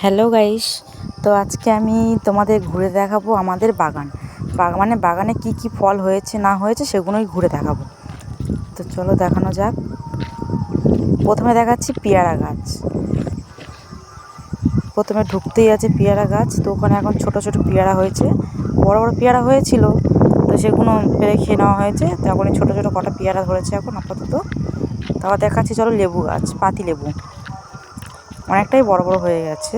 Hello guys, তো আজকে আমি তোমাদের ঘুরে দেখাবো আমাদের বাগানে কি কি ফল হয়েছে না হয়েছে সেগুলোই ঘুরে দেখাবো। তো চলো দেখানো যাক। প্রথমে দেখাচ্ছি পেয়ারা গাছ। প্রথমে ঢুকতেই আছে পেয়ারা গাছ। তো ওখানে এখন ছোট ছোট পেয়ারা হয়েছে, বড় বড় পেয়ারা হয়েছিল তো সেগুলো পেরে খেয়ে নেওয়া হয়েছে। তো এখন ছোট ছোট কটা পেয়ারা ধরেছে এখন আপাতত। তারপর দেখাচ্ছি চলো লেবু গাছ, পাতি লেবু অনেকটাই বড় বড় হয়ে গেছে।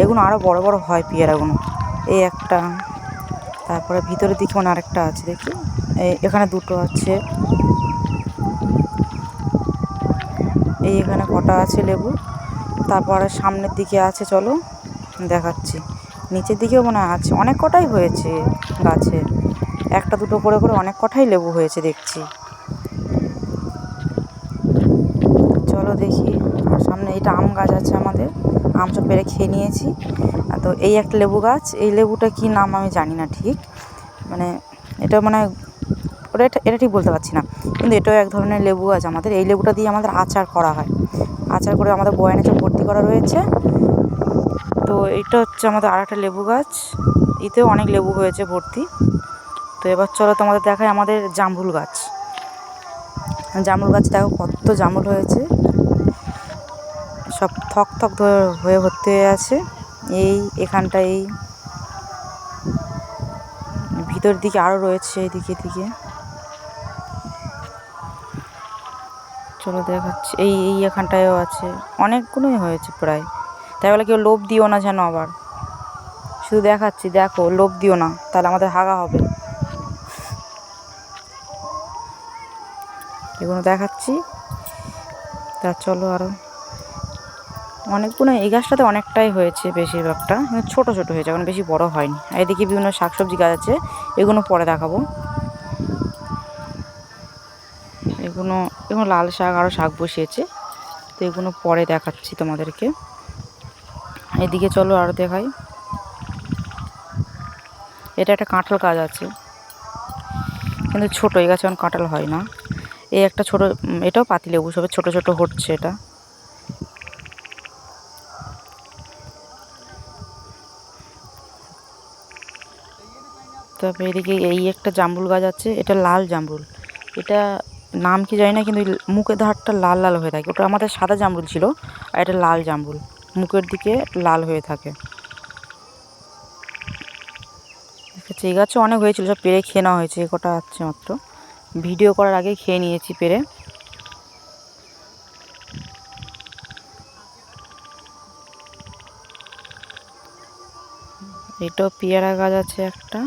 এগুলো আরও বড় বড় হয় পেয়ারাগুলো। এই একটা, তারপরে ভিতরের দিকে মানে আরেকটা আছে দেখি, এখানে দুটো আছে, এই এখানে কটা আছে লেবু। তারপরে সামনের দিকে আছে, চলো দেখাচ্ছি। নিচের দিকেও মনে আছে, অনেক কটাই হয়েছে গাছে, একটা দুটো করে করে অনেক কটাই লেবু হয়েছে দেখছি। চলো দেখি। আর সামনে এটা আম গাছ আছে আমাদের, আম সব পেরে খেয়ে নিয়েছি। তো এই একটা লেবু গাছ, এই লেবুটা কি নাম আমি জানি না ঠিক, মানে এটা মানে ওটা এটা ঠিক বলতে পারছি না, কিন্তু এটাও এক ধরনের লেবু গাছ আমাদের। এই লেবুটা দিয়ে আমাদের আচার করা হয়, আচার করে আমাদের বয়ানে সব ভর্তি করা রয়েছে। তো এইটা হচ্ছে আমাদের আর একটা লেবু গাছ, এতেও অনেক লেবু হয়েছে ভর্তি। তো এবার চলো তোমাদের দেখায় আমাদের জামরুল গাছ। জামরুল গাছ দেখো কত জামরুল হয়েছে, সব থক থক হয়ে ভর্তি হয়ে আছে। এই এখানটা, এই ভিতর দিকে আরও রয়েছে, এদিকে দিকে চলো দেখাচ্ছি। এই এই এখানটায়ও আছে, অনেকগুলোই হয়েছে প্রায়। তাই বলে কেউ লোভ দিও না যেন, আবার শুধু দেখাচ্ছি, দেখো লোভ দিও না, তাহলে আমাদের হাগা হবে। এগুলো দেখাচ্ছি। তা চলো আরও অনেকগুলো, এই গাছটাতে অনেকটাই হয়েছে, বেশিরভাগটা ছোট ছোট হয়েছে, এখন বেশি বড় হয়নি। আর এদিকে বিভিন্ন শাকসবজি গাছ আছে, এগুলো পরে দেখাবো। এগুলো এগুলো লাল শাক, আরও শাক বসিয়েছে, তো এগুলো পরে দেখাচ্ছি তোমাদেরকে। এদিকে চলো আরও দেখাই। এটা একটা কাঁঠাল গাছ আছে, কিন্তু ছোটো, এই গাছে এখন কাঁঠাল হয় না। এই একটা ছোটো, এটাও পাতিলেবু, সবে ছোটো ছোটো হচ্ছে এটা। তারপরে এদিকে এই একটা জামরুল গাছ আছে, এটা লাল জামরুল, এটা নাম কি জানি না, কিন্তু মুখের ধারটা লাল লাল হয়ে থাকে। ওটা আমাদের সাদা জামরুল ছিল, আর এটা লাল জামরুল, মুখের দিকে লাল হয়ে থাকে। দেখেছি এই গাছে অনেক হয়েছিল, সব পেরে খেয়ে নেওয়া হয়েছে, কটা আছে মাত্র। ভিডিও করার আগে খেয়ে নিয়েছি পেরে। এটাও পেয়ারা গাছ আছে একটা,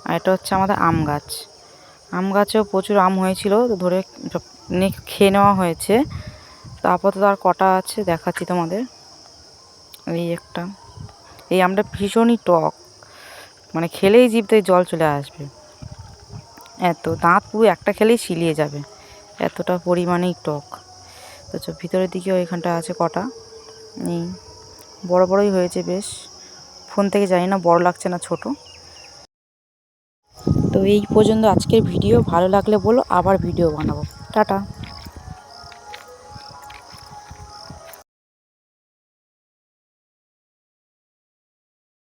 আর এটা হচ্ছে আমাদের আম গাছ। আম গাছেও প্রচুর আম হয়েছিল, তো ধরে সব খেয়ে নেওয়া হয়েছে। তো আপাতত আর কটা আছে দেখাচ্ছি তোমাদের। এই একটা, এই আমটা ভীষণই টক, মানে খেলেই জিভ থেকে জল চলে আসবে, এত দাঁত পুরো একটা খেলেই শিলিয়ে যাবে, এতটা পরিমাণেই টক। তো ভিতরের দিকেও এখানটা আছে কটা, এই বড় বড়ই হয়েছে বেশ। ফোন থেকে জানি না বড় লাগছে না ছোট। তো এই পর্যন্ত আজকের ভিডিও, ভালো লাগলে বলো, আবার ভিডিও বানাবো। টাটা।